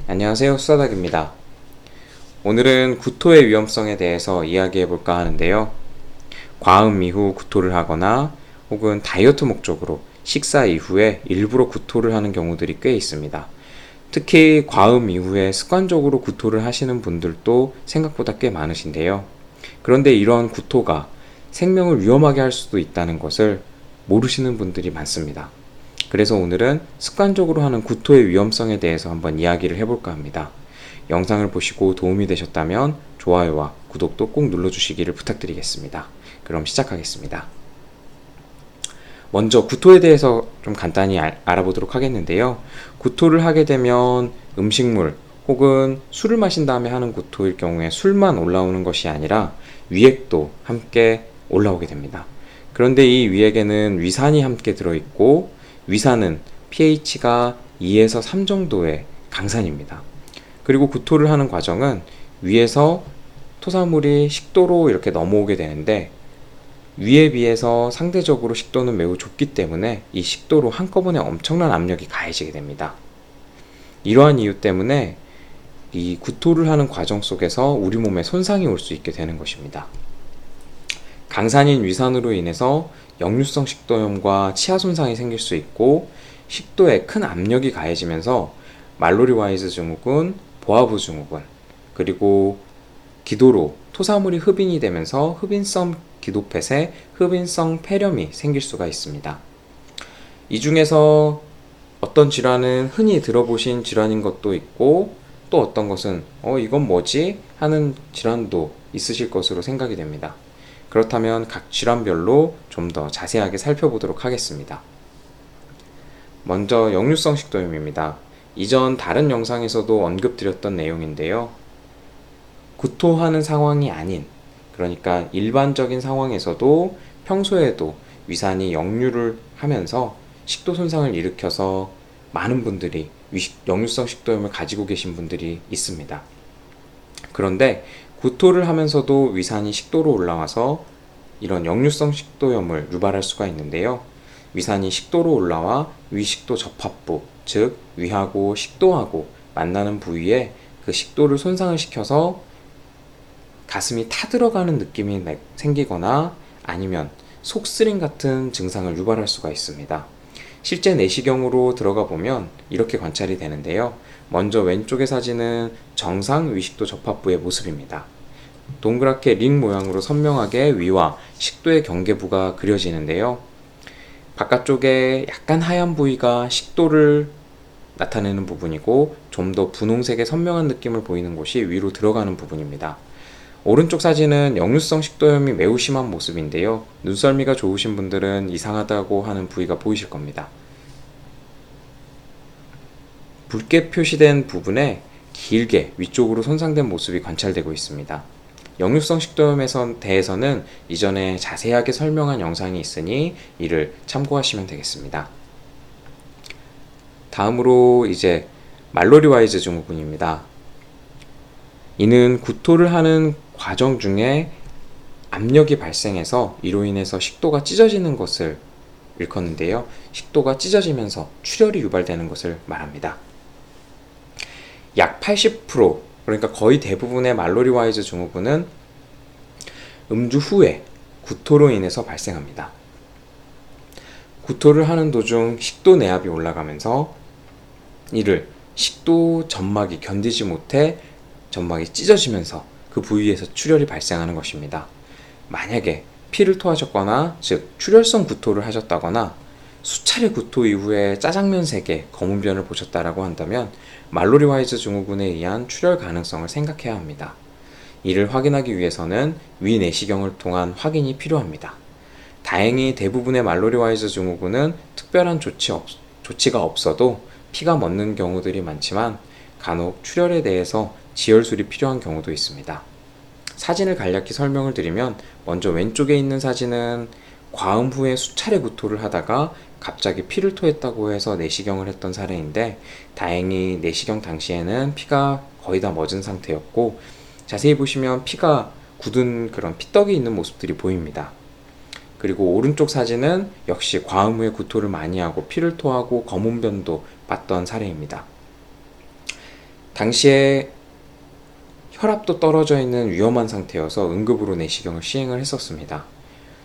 안녕하세요, 수사닥입니다. 오늘은 구토의 위험성에 대해서 이야기해 볼까 하는데요. 과음 이후 구토를 하거나 혹은 다이어트 목적으로 식사 이후에 일부러 구토를 하는 경우들이 꽤 있습니다. 특히 과음 이후에 습관적으로 구토를 하시는 분들도 생각보다 꽤 많으신데요. 그런데 이런 구토가 생명을 위험하게 할 수도 있다는 것을 모르시는 분들이 많습니다. 그래서 오늘은 습관적으로 하는 구토의 위험성에 대해서 한번 이야기를 해볼까 합니다. 영상을 보시고 도움이 되셨다면 좋아요와 구독도 꼭 눌러주시기를 부탁드리겠습니다. 그럼 시작하겠습니다. 먼저 구토에 대해서 좀 간단히 알아보도록 하겠는데요. 구토를 하게 되면 음식물 혹은 술을 마신 다음에 하는 구토일 경우에 술만 올라오는 것이 아니라 위액도 함께 올라오게 됩니다. 그런데 이 위액에는 위산이 함께 들어있고 위산은 pH가 2에서 3 정도의 강산입니다. 그리고 구토를 하는 과정은 위에서 토사물이 식도로 이렇게 넘어오게 되는데 위에 비해서 상대적으로 식도는 매우 좁기 때문에 이 식도로 한꺼번에 엄청난 압력이 가해지게 됩니다. 이러한 이유 때문에 이 구토를 하는 과정 속에서 우리 몸에 손상이 올 수 있게 되는 것입니다. 강산인 위산으로 인해서 역류성 식도염과 치아 손상이 생길 수 있고 식도에 큰 압력이 가해지면서 말로리 와이즈 증후군, 보아부 증후군, 그리고 기도로 토사물이 흡인이 되면서 흡인성 기도폐쇄, 흡인성 폐렴이 생길 수가 있습니다. 이 중에서 어떤 질환은 흔히 들어보신 질환인 것도 있고 또 어떤 것은 이건 뭐지? 하는 질환도 있으실 것으로 생각이 됩니다. 그렇다면 각 질환별로 좀 더 자세하게 살펴보도록 하겠습니다. 먼저 역류성 식도염입니다. 이전 다른 영상에서도 언급드렸던 내용인데요. 구토하는 상황이 아닌, 그러니까 일반적인 상황에서도 평소에도 위산이 역류를 하면서 식도 손상을 일으켜서 많은 분들이 역류성 식도염을 가지고 계신 분들이 있습니다. 그런데 구토를 하면서도 위산이 식도로 올라와서 이런 역류성 식도염을 유발할 수가 있는데요. 위산이 식도로 올라와 위식도 접합부, 즉 위하고 식도하고 만나는 부위에 그 식도를 손상을 시켜서 가슴이 타들어가는 느낌이 생기거나 아니면 속쓰림 같은 증상을 유발할 수가 있습니다. 실제 내시경으로 들어가 보면 이렇게 관찰이 되는데요. 먼저 왼쪽의 사진은 정상 위식도 접합부의 모습입니다. 동그랗게 링 모양으로 선명하게 위와 식도의 경계부가 그려지는데요. 바깥쪽에 약간 하얀 부위가 식도를 나타내는 부분이고 좀 더 분홍색의 선명한 느낌을 보이는 곳이 위로 들어가는 부분입니다. 오른쪽 사진은 역류성 식도염이 매우 심한 모습인데요. 눈썰미가 좋으신 분들은 이상하다고 하는 부위가 보이실 겁니다. 붉게 표시된 부분에 길게 위쪽으로 손상된 모습이 관찰되고 있습니다. 역류성 식도염에 대해서는 이전에 자세하게 설명한 영상이 있으니 이를 참고하시면 되겠습니다. 다음으로 이제 말로리 와이즈 증후군입니다. 이는 구토를 하는 과정 중에 압력이 발생해서 이로 인해서 식도가 찢어지는 것을 일컫는데요. 식도가 찢어지면서 출혈이 유발되는 것을 말합니다. 약 80%, 그러니까 거의 대부분의 말로리 와이즈 증후군은 음주 후에 구토로 인해서 발생합니다. 구토를 하는 도중 식도 내압이 올라가면서 이를 식도 점막이 견디지 못해 점막이 찢어지면서 그 부위에서 출혈이 발생하는 것입니다. 만약에 피를 토하셨거나 즉 출혈성 구토를 하셨다거나 수차례 구토 이후에 짜장면 색의 검은 변을 보셨다라고 한다면 말로리 와이즈 증후군에 의한 출혈 가능성을 생각해야 합니다. 이를 확인하기 위해서는 위 내시경을 통한 확인이 필요합니다. 다행히 대부분의 말로리 와이즈 증후군은 특별한 조치가 없어도 피가 멎는 경우들이 많지만 간혹 출혈에 대해서 지혈술이 필요한 경우도 있습니다. 사진을 간략히 설명을 드리면 먼저 왼쪽에 있는 사진은 과음 후에 수차례 구토를 하다가 갑자기 피를 토했다고 해서 내시경을 했던 사례인데 다행히 내시경 당시에는 피가 거의 다 멎은 상태였고 자세히 보시면 피가 굳은 그런 피떡이 있는 모습들이 보입니다. 그리고 오른쪽 사진은 역시 과음 후에 구토를 많이 하고 피를 토하고 검은 변도 봤던 사례입니다. 당시에 혈압도 떨어져 있는 위험한 상태여서 응급으로 내시경을 시행을 했었습니다.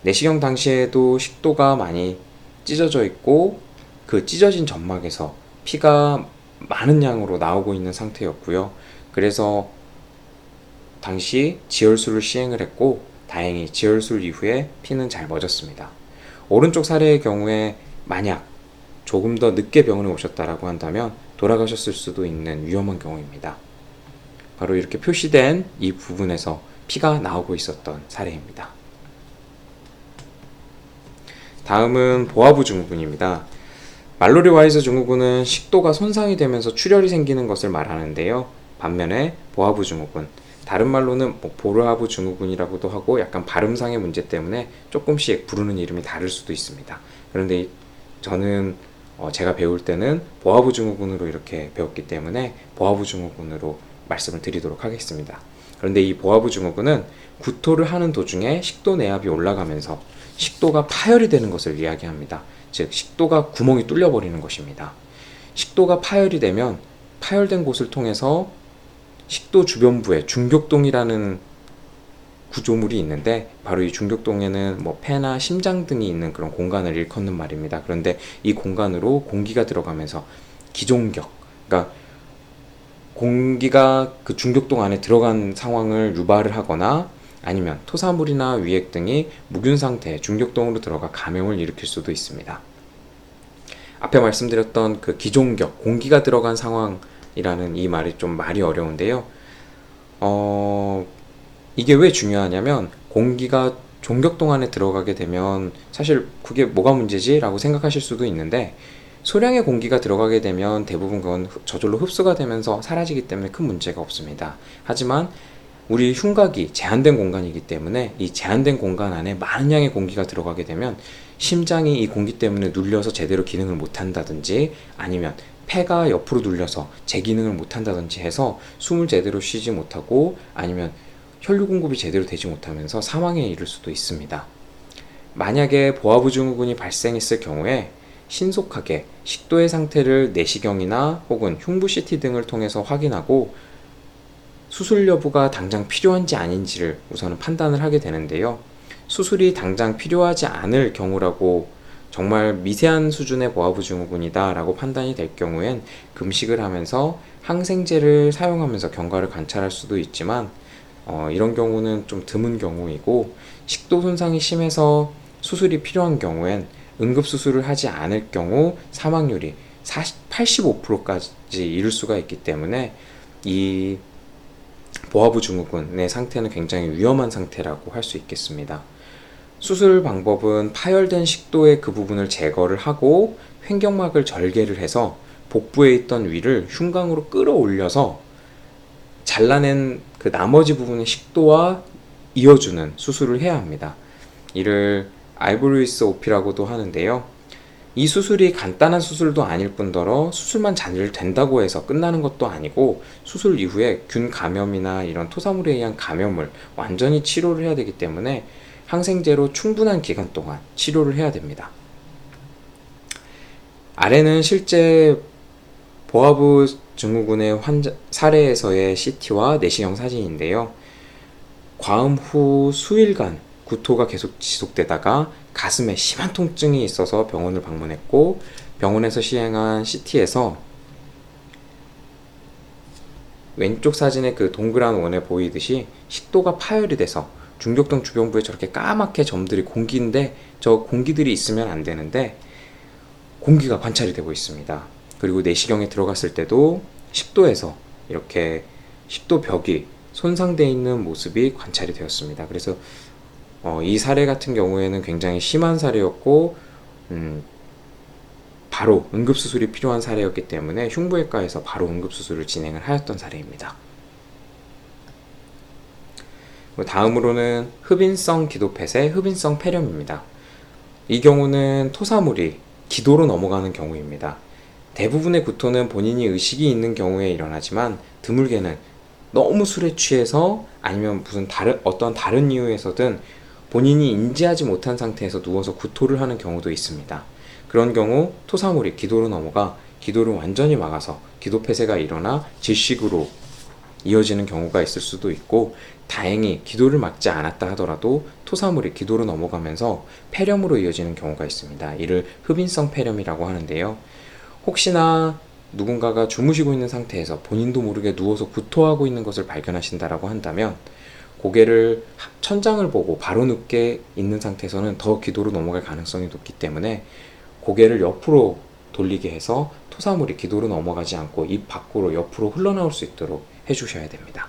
내시경 당시에도 식도가 많이 찢어져 있고 그 찢어진 점막에서 피가 많은 양으로 나오고 있는 상태였고요. 그래서 당시 지혈술을 시행을 했고 다행히 지혈술 이후에 피는 잘 멎었습니다. 오른쪽 사례의 경우에 만약 조금 더 늦게 병원에 오셨다라고 한다면 돌아가셨을 수도 있는 위험한 경우입니다. 바로 이렇게 표시된 이 부분에서 피가 나오고 있었던 사례입니다. 다음은 보아부 증후군입니다. 말로리 와이즈 증후군은 식도가 손상이 되면서 출혈이 생기는 것을 말하는데요. 반면에 보아부 증후군, 다른 말로는 보르하브 증후군이라고도 하고 약간 발음상의 문제 때문에 조금씩 부르는 이름이 다를 수도 있습니다. 그런데 저는 제가 배울 때는 보아부 증후군으로 이렇게 배웠기 때문에 보아부 증후군으로 말씀을 드리도록 하겠습니다. 그런데 이 보아부 증후군은 구토를 하는 도중에 식도 내압이 올라가면서 식도가 파열이 되는 것을 이야기합니다. 즉 식도가 구멍이 뚫려버리는 것입니다. 식도가 파열이 되면 파열된 곳을 통해서 식도 주변부에 중격동이라는 구조물이 있는데 바로 이 중격동에는 폐나 심장 등이 있는 그런 공간을 일컫는 말입니다. 그런데 이 공간으로 공기가 들어가면서 기종격, 그러니까 공기가 그 중격동 안에 들어간 상황을 유발을 하거나 아니면 토사물이나 위액 등이 묵은 상태에 중격동으로 들어가 감염을 일으킬 수도 있습니다. 앞에 말씀드렸던 그 기종격, 공기가 들어간 상황이라는 이 말이 좀 말이 어려운데요. 이게 왜 중요하냐면 공기가 종격동 안에 들어가게 되면 사실 그게 뭐가 문제지? 라고 생각하실 수도 있는데 소량의 공기가 들어가게 되면 대부분 그건 저절로 흡수가 되면서 사라지기 때문에 큰 문제가 없습니다. 하지만 우리 흉곽이 제한된 공간이기 때문에 이 제한된 공간 안에 많은 양의 공기가 들어가게 되면 심장이 이 공기 때문에 눌려서 제대로 기능을 못한다든지 아니면 폐가 옆으로 눌려서 제 기능을 못한다든지 해서 숨을 제대로 쉬지 못하고 아니면 혈류 공급이 제대로 되지 못하면서 사망에 이를 수도 있습니다. 만약에 보아부 증후군이 발생했을 경우에 신속하게 식도의 상태를 내시경이나 혹은 흉부 CT 등을 통해서 확인하고 수술 여부가 당장 필요한지 아닌지를 우선은 판단을 하게 되는데요. 수술이 당장 필요하지 않을 경우라고 정말 미세한 수준의 보아부 증후군이다 라고 판단이 될 경우엔 금식을 하면서 항생제를 사용하면서 경과를 관찰할 수도 있지만 이런 경우는 좀 드문 경우이고 식도 손상이 심해서 수술이 필요한 경우엔 응급수술을 하지 않을 경우 사망률이 85%까지 이를 수가 있기 때문에 이 보아부 증후군의 상태는 굉장히 위험한 상태라고 할 수 있겠습니다. 수술 방법은 파열된 식도의 그 부분을 제거를 하고 횡격막을 절개를 해서 복부에 있던 위를 흉곽으로 끌어올려서 잘라낸 그 나머지 부분의 식도와 이어주는 수술을 해야 합니다. 이를 알브루이스 오피라고도 하는데요. 이 수술이 간단한 수술도 아닐 뿐더러 수술만 잘 된다고 해서 끝나는 것도 아니고 수술 이후에 균 감염이나 이런 토사물에 의한 감염을 완전히 치료를 해야 되기 때문에 항생제로 충분한 기간 동안 치료를 해야 됩니다. 아래는 실제 보아부 증후군의 환자 사례에서의 CT와 내시경 사진인데요. 과음 후 수일간 구토가 계속 지속되다가 가슴에 심한 통증이 있어서 병원을 방문했고 병원에서 시행한 CT에서 왼쪽 사진의 그 동그란 원에 보이듯이 식도가 파열이 돼서 중격동 주변부에 저렇게 까맣게 점들이 공기인데 저 공기들이 있으면 안 되는데 공기가 관찰이 되고 있습니다. 그리고 내시경에 들어갔을 때도 식도에서 이렇게 식도벽이 손상되어 있는 모습이 관찰이 되었습니다. 그래서 이 사례 같은 경우에는 굉장히 심한 사례였고 바로 응급수술이 필요한 사례였기 때문에 흉부외과에서 바로 응급수술을 진행을 하였던 사례입니다. 다음으로는 흡인성 기도폐쇄, 흡인성 폐렴입니다. 이 경우는 토사물이 기도로 넘어가는 경우입니다. 대부분의 구토는 본인이 의식이 있는 경우에 일어나지만 드물게는 너무 술에 취해서 아니면 무슨 어떤 다른 이유에서든 본인이 인지하지 못한 상태에서 누워서 구토를 하는 경우도 있습니다. 그런 경우 토사물이 기도로 넘어가 기도를 완전히 막아서 기도 폐쇄가 일어나 질식으로 이어지는 경우가 있을 수도 있고, 다행히 기도를 막지 않았다 하더라도 토사물이 기도로 넘어가면서 폐렴으로 이어지는 경우가 있습니다. 이를 흡인성 폐렴이라고 하는데요. 혹시나 누군가가 주무시고 있는 상태에서 본인도 모르게 누워서 구토하고 있는 것을 발견하신다라고 한다면, 고개를 천장을 보고 바로 눕게 있는 상태에서는 더 기도로 넘어갈 가능성이 높기 때문에 고개를 옆으로 돌리게 해서 토사물이 기도로 넘어가지 않고 입 밖으로 옆으로 흘러나올 수 있도록 해주셔야 됩니다.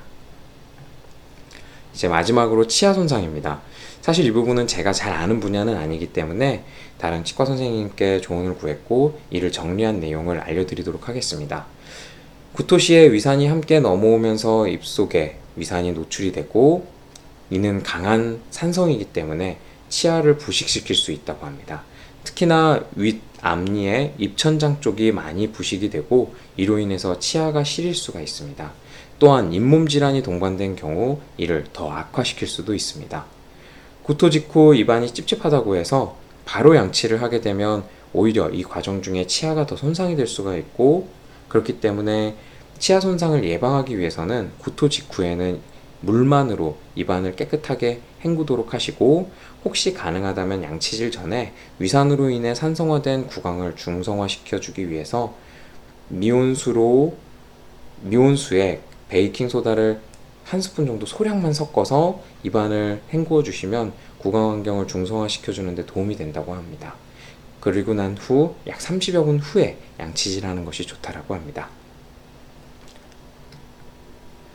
이제 마지막으로 치아 손상입니다. 사실 이 부분은 제가 잘 아는 분야는 아니기 때문에 다른 치과 선생님께 조언을 구했고, 이를 정리한 내용을 알려드리도록 하겠습니다. 구토 시에 위산이 함께 넘어오면서 입속에 위산이 노출이 되고, 이는 강한 산성이기 때문에 치아를 부식시킬 수 있다고 합니다. 특히나 윗 앞니의 입천장 쪽이 많이 부식이 되고, 이로 인해서 치아가 시릴 수가 있습니다. 또한 잇몸 질환이 동반된 경우 이를 더 악화시킬 수도 있습니다. 구토 직후 입안이 찝찝하다고 해서 바로 양치를 하게 되면 오히려 이 과정 중에 치아가 더 손상이 될 수가 있고, 그렇기 때문에 치아 손상을 예방하기 위해서는 구토 직후에는 물만으로 입안을 깨끗하게 헹구도록 하시고, 혹시 가능하다면 양치질 전에 위산으로 인해 산성화된 구강을 중성화시켜주기 위해서 미온수에 베이킹소다를 한 스푼 정도 소량만 섞어서 입안을 헹구어 주시면 구강 환경을 중성화시켜주는 데 도움이 된다고 합니다. 그리고 난 후 약 30여 분 후에 양치질 하는 것이 좋다라고 합니다.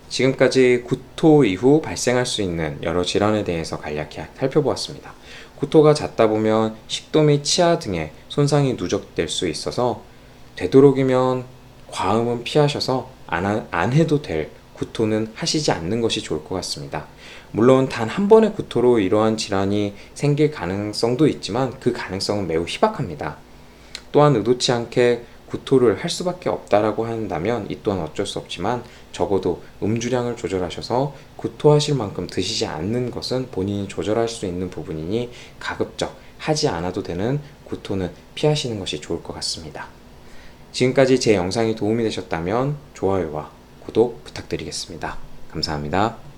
지금까지 구토 이후 발생할 수 있는 여러 질환에 대해서 간략히 살펴보았습니다. 구토가 잦다 보면 식도 및 치아 등에 손상이 누적될 수 있어서 되도록이면 과음은 피하셔서 안 해도 될 구토는 하시지 않는 것이 좋을 것 같습니다. 물론 단 한 번의 구토로 이러한 질환이 생길 가능성도 있지만 그 가능성은 매우 희박합니다. 또한 의도치 않게 구토를 할 수밖에 없다라고 한다면 이 또한 어쩔 수 없지만, 적어도 음주량을 조절하셔서 구토하실 만큼 드시지 않는 것은 본인이 조절할 수 있는 부분이니 가급적 하지 않아도 되는 구토는 피하시는 것이 좋을 것 같습니다. 지금까지 제 영상이 도움이 되셨다면 좋아요와 구독 부탁드리겠습니다. 감사합니다.